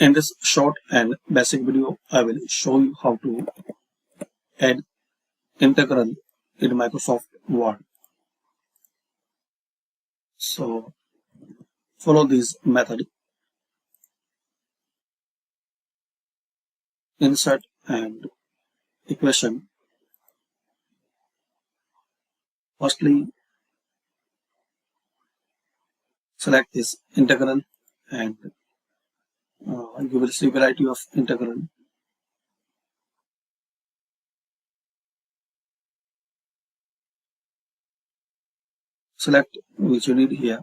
In this short and basic video, I will show you how to add integral in Microsoft Word. So follow this method. Insert and equation. Firstly, select this integral and you will see variety of integral. Select which you need here,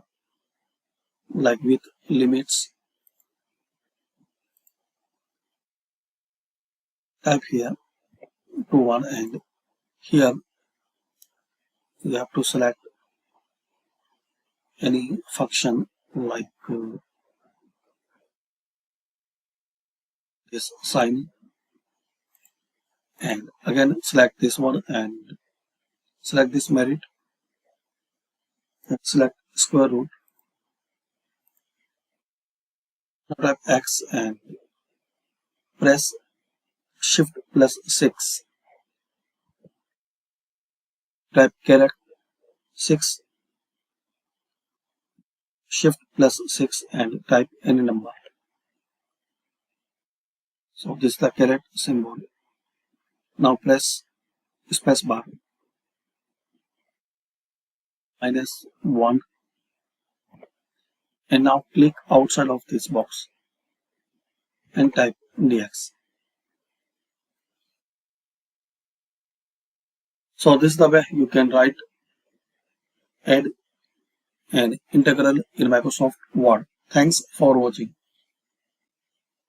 like with limits. Type here to 1 and here you have to select any function like this sign, and again select this one and select this merit and select square root. Now type X and press Shift plus 6. Type caret 6, Shift plus 6 and type any number. So this is the caret symbol. Now press space bar. -1, and now click outside of this box and type dx. So this is the way you can add an integral in Microsoft Word. Thanks for watching.